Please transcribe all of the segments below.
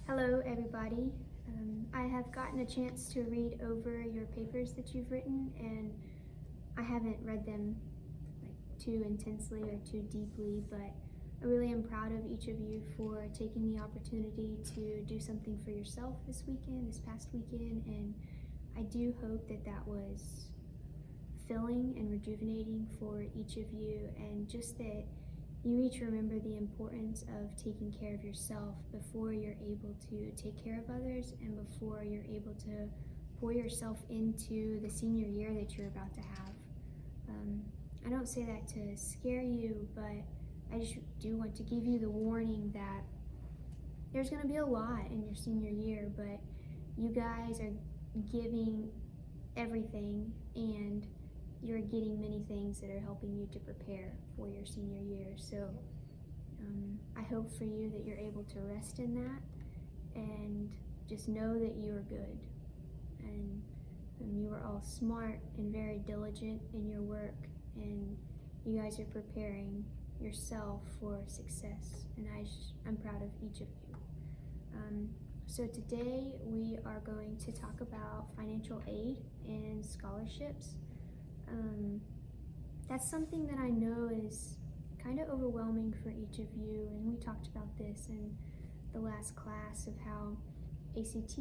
Hello, everybody. I have gotten a chance to read over your papers that you've written, and I haven't read them too intensely or too deeply, but I really am proud of each of you for taking the opportunity to do something for yourself this past weekend, and I do hope that that was filling and rejuvenating for each of you, and just that you each remember the importance of taking care of yourself before you're able to take care of others and before you're able to pour yourself into the senior year that you're about to have. I don't say that to scare you, but I just do want to give you the warning that there's going to be a lot in your senior year, but you guys are giving everything, and you're getting many things that are helping you to prepare for your senior year. So I hope for you that you're able to rest in that and just know that you are good, and you are all smart and very diligent in your work, and you guys are preparing yourself for success, and I'm proud of each of you. So today we are going to talk about financial aid and scholarships. That's something that I know is kind of overwhelming for each of you, and we talked about this in the last class of how ACT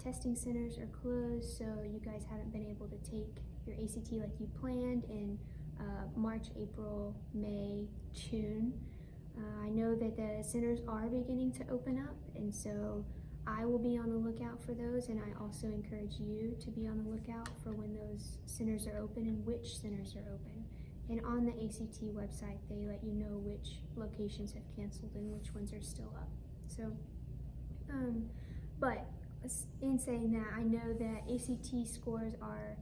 testing centers are closed, so you guys haven't been able to take your ACT like you planned in March, April, May, June. I know that the centers are beginning to open up, and so I will be on the lookout for those, and I also encourage you to be on the lookout for when those centers are open and which centers are open. And on the ACT website, they let you know which locations have canceled and which ones are still up. So, but in saying that, I know that ACT scores are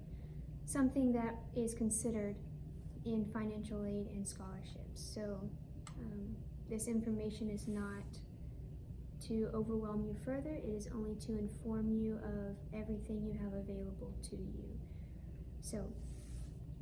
something that is considered in financial aid and scholarships. So this information is not to overwhelm you further, it is only to inform you of everything you have available to you. So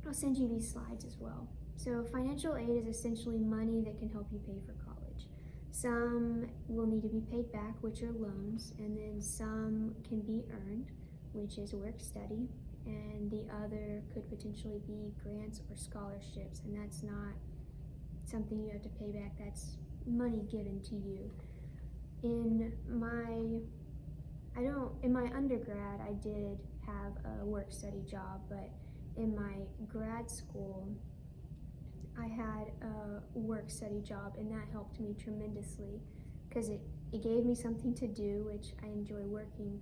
I'll send you these slides as well. So financial aid is essentially money that can help you pay for college. Some will need to be paid back, which are loans, and then some can be earned, which is work study, and the other could potentially be grants or scholarships, and that's not something you have to pay back, that's money given to you. In my undergrad, I did have a work study job, but in my grad school, I had a work study job, and that helped me tremendously because it gave me something to do, which I enjoy working,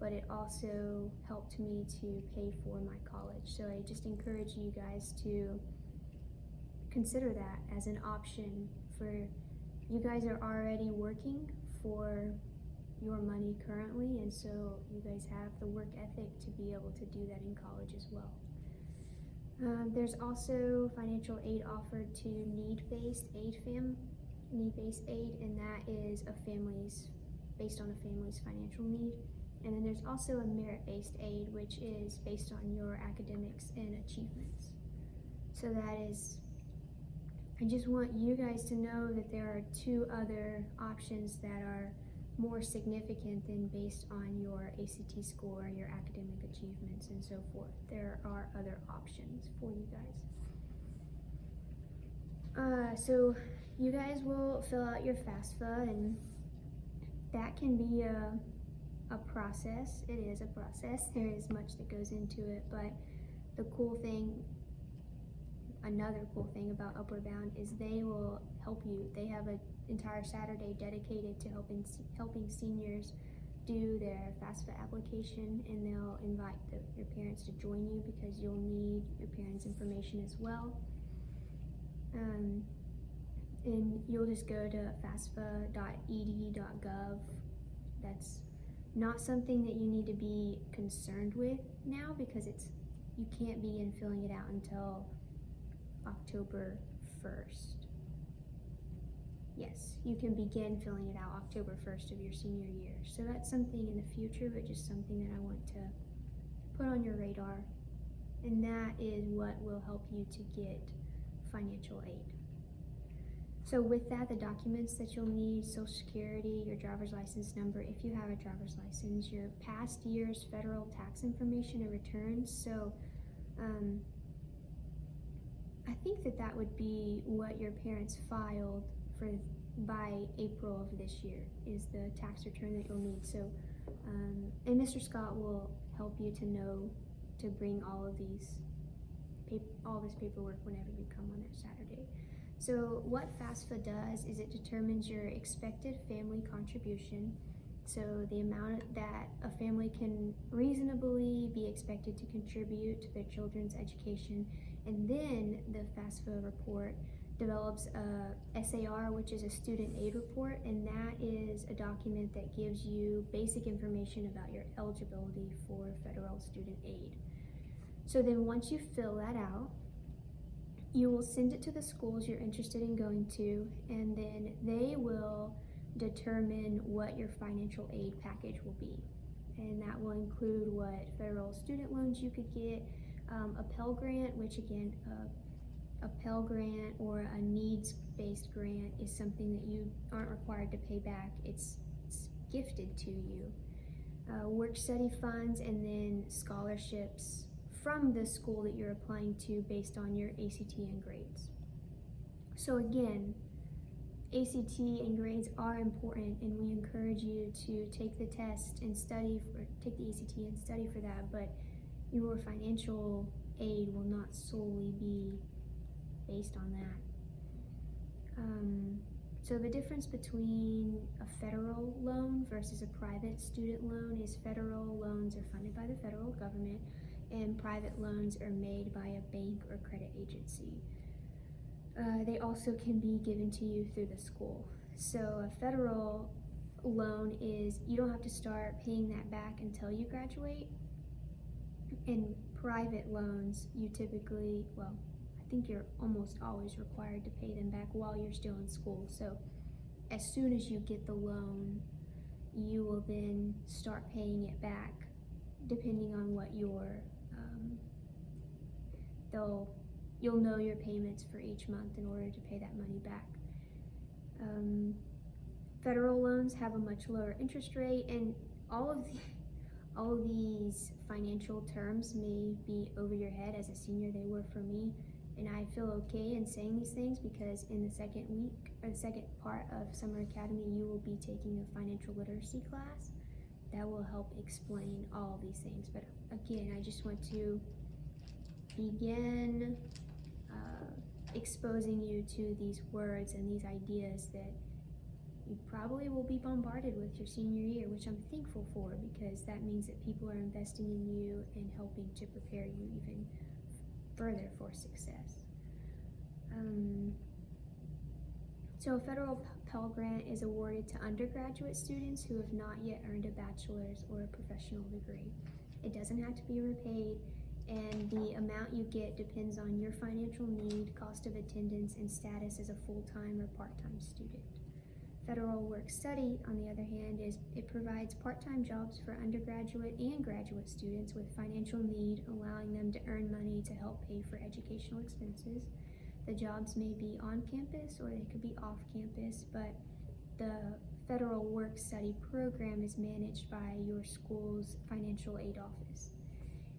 but it also helped me to pay for my college. So I just encourage you guys to consider that as an option. For you guys are already working for your money currently, and so you guys have the work ethic to be able to do that in college as well. There's also financial aid offered to need-based aid, and that is based on a family's financial need. And then there's also a merit-based aid, which is based on your academics and achievements. So I just want you guys to know that there are two other options that are more significant than based on your ACT score, your academic achievements, and so forth. There are other options for you guys. So you guys will fill out your FAFSA, and that can be a process. It is a process. There is much that goes into it, but another cool thing about Upward Bound is they will help you. They have an entire Saturday dedicated to helping seniors do their FAFSA application, and they'll invite your parents to join you because you'll need your parents' information as well. And you'll just go to fafsa.ed.gov. That's not something that you need to be concerned with now because you can't begin filling it out until October 1st. Yes, you can begin filling it out October 1st of your senior year. So that's something in the future, but just something that I want to put on your radar. And that is what will help you to get financial aid. So with that, the documents that you'll need: Social Security, your driver's license number if you have a driver's license, your past year's federal tax information and returns. So I think that would be what your parents filed for by April of this year, is the tax return that you'll need. So and Mr. Scott will help you to know to bring all this paperwork whenever you come on that Saturday. So what FAFSA does is it determines your expected family contribution, so the amount that a family can reasonably be expected to contribute to their children's education. And then the FAFSA report develops a SAR, which is a student aid report, and that is a document that gives you basic information about your eligibility for federal student aid. So then once you fill that out, you will send it to the schools you're interested in going to, and then they will determine what your financial aid package will be. And that will include what federal student loans you could get, a Pell Grant, which again, a Pell Grant or a needs-based grant is something that you aren't required to pay back. It's gifted to you. Work study funds, and then scholarships from the school that you're applying to based on your ACT and grades. So again, ACT and grades are important, and we encourage you to take the test and take the ACT and study for that, but your financial aid will not solely be based on that. So the difference between a federal loan versus a private student loan is federal loans are funded by the federal government, and private loans are made by a bank or credit agency. They also can be given to you through the school. So a federal loan is, you don't have to start paying that back until you graduate. In private loans, you typically, well, I think you're almost always required to pay them back while you're still in school. So as soon as you get the loan, you will then start paying it back, depending on what your you'll know your payments for each month in order to pay that money back. Federal loans have a much lower interest rate, and all of these financial terms may be over your head. As a senior, they were for me, and I feel okay in saying these things because in the second week or the second part of Summer Academy, you will be taking a financial literacy class that will help explain all of these things. But again, I just want to begin exposing you to these words and these ideas that you probably will be bombarded with your senior year, which I'm thankful for, because that means that people are investing in you and helping to prepare you even further for success. So a federal Pell Grant is awarded to undergraduate students who have not yet earned a bachelor's or a professional degree. It doesn't have to be repaid, and the amount you get depends on your financial need, cost of attendance, and status as a full-time or part-time student. Federal Work Study, on the other hand, it provides part-time jobs for undergraduate and graduate students with financial need, allowing them to earn money to help pay for educational expenses. The jobs may be on campus or they could be off campus, but the Federal Work Study program is managed by your school's financial aid office.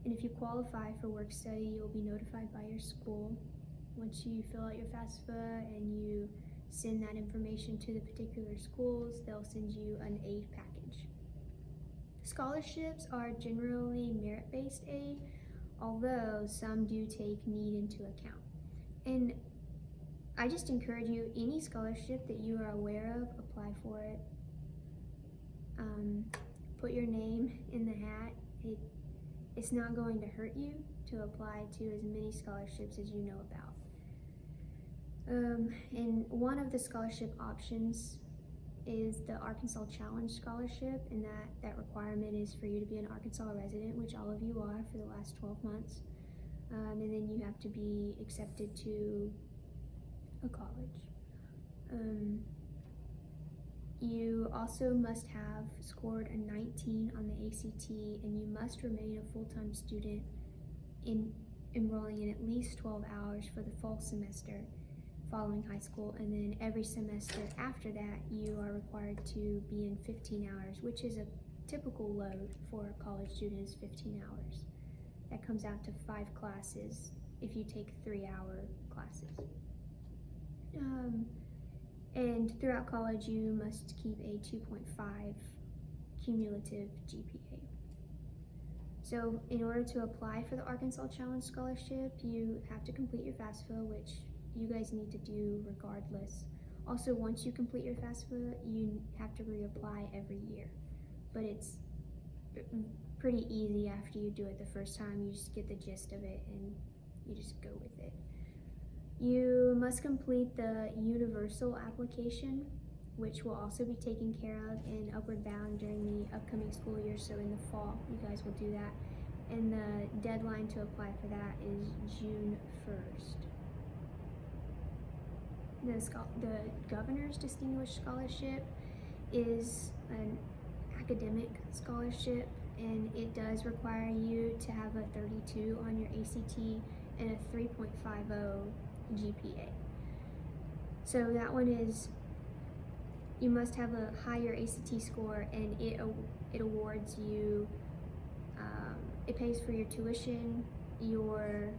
And if you qualify for work study, you'll be notified by your school. Once you fill out your FAFSA and you send that information to the particular schools, they'll send you an aid package. Scholarships are generally merit-based aid, although some do take need into account. And I just encourage you, any scholarship that you are aware of, apply for it. Put your name in the hat. It's not going to hurt you to apply to as many scholarships as you know about. And one of the scholarship options is the Arkansas Challenge Scholarship, and that requirement is for you to be an Arkansas resident, which all of you are for the last 12 months. And then you have to be accepted to a college. You also must have scored a 19 on the ACT, and you must remain a full-time student enrolling in at least 12 hours for the fall semester. following high school, and then every semester after that you are required to be in 15 hours, which is a typical load for a college student is 15 hours. That comes out to 5 classes if you take 3-hour classes. And throughout college you must keep a 2.5 cumulative GPA. So in order to apply for the Arkansas Challenge Scholarship, you have to complete your FAFSA, which you guys need to do regardless. Also, once you complete your FAFSA, you have to reapply every year. But it's pretty easy after you do it the first time. You just get the gist of it and you just go with it. You must complete the universal application, which will also be taken care of in Upward Bound during the upcoming school year. So in the fall, you guys will do that. And the deadline to apply for that is June 1st. The Governor's Distinguished Scholarship is an academic scholarship, and it does require you to have a 32 on your ACT and a 3.50 GPA. So that one is, you must have a higher ACT score, and it awards you, it pays for your tuition, your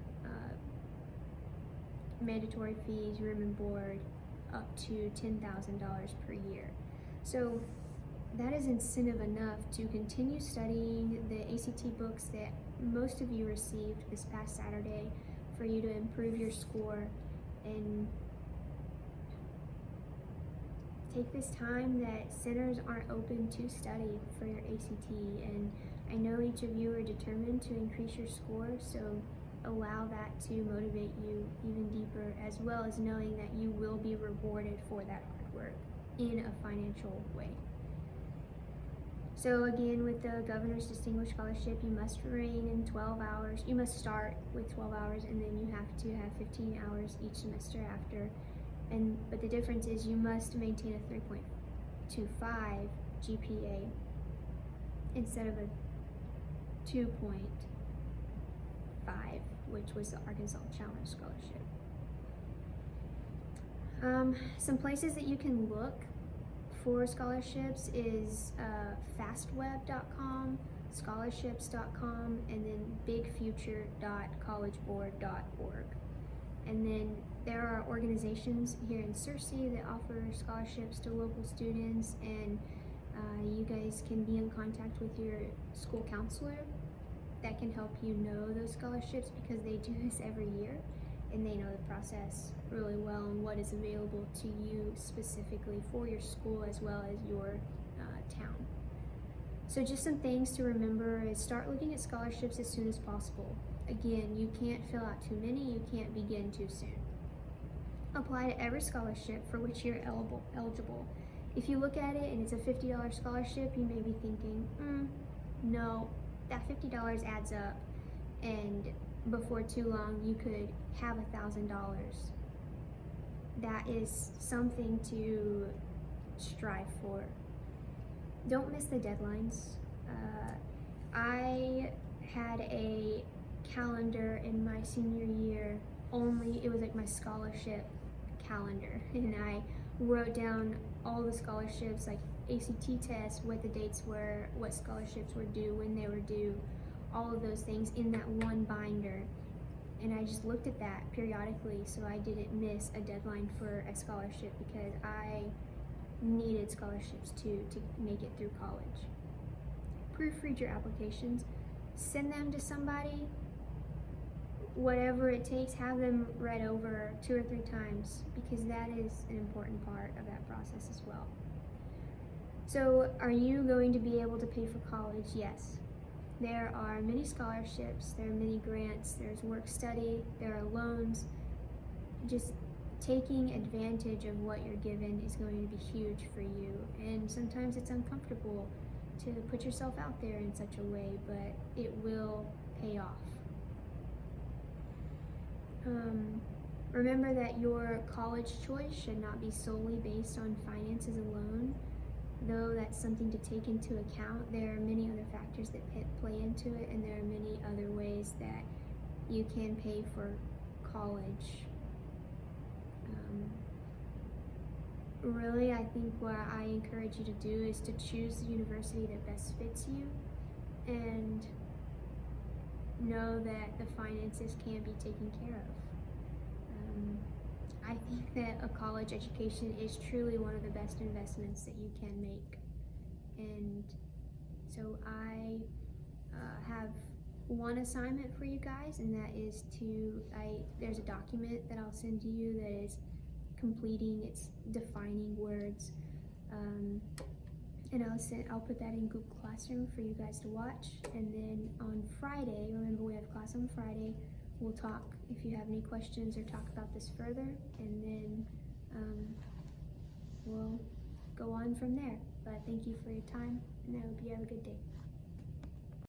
mandatory fees, room and board, up to $10,000 per year. So that is incentive enough to continue studying the ACT books that most of you received this past Saturday for you to improve your score and take this time that centers aren't open to study for your ACT. And I know each of you are determined to increase your score, so allow that to motivate you even deeper, as well as knowing that you will be rewarded for that hard work in a financial way. So again, with the Governor's Distinguished Scholarship, you must remain in 12 hours. You must start with 12 hours, and then you have to have 15 hours each semester after. But the difference is you must maintain a 3.25 GPA instead of a 2.5, which was the Arkansas Challenge Scholarship. Some places that you can look for scholarships is fastweb.com, scholarships.com, and then bigfuture.collegeboard.org. And then there are organizations here in Searcy that offer scholarships to local students, and you guys can be in contact with your school counselor that can help you know those scholarships, because they do this every year and they know the process really well and what is available to you specifically for your school as well as your town. So just some things to remember is start looking at scholarships as soon as possible. Again, you can't fill out too many, you can't begin too soon. Apply to every scholarship for which you're eligible. If you look at it and it's a $50 scholarship, you may be thinking, no, that $50 adds up, and before too long you could have $1,000. That is something to strive for. Don't miss the deadlines. I had a calendar in my senior year, it was like my scholarship calendar, and I wrote down all the scholarships, like ACT tests, what the dates were, what scholarships were due, when they were due, all of those things in that one binder. And I just looked at that periodically so I didn't miss a deadline for a scholarship, because I needed scholarships to make it through college. Proofread your applications, send them to somebody, whatever it takes, have them read over 2 or 3 times, because that is an important part of that process as well. So are you going to be able to pay for college? Yes. There are many scholarships, there are many grants, there's work study, there are loans. Just taking advantage of what you're given is going to be huge for you, and sometimes it's uncomfortable to put yourself out there in such a way, but it will pay off. Remember that your college choice should not be solely based on finances alone. Though that's something to take into account, there are many other factors that play into it, and there are many other ways that you can pay for college Really, I think what I encourage you to do is to choose the university that best fits you and know that the finances can be taken care of. I think that a college education is truly one of the best investments that you can make. And so I have one assignment for you guys, and that is there's a document that I'll send to you that is completing, it's defining words. And I'll put that in Google Classroom for you guys to watch. And then on Friday, remember we have class on Friday, we'll talk if you have any questions or talk about this further, and then we'll go on from there. But thank you for your time, and I hope you have a good day.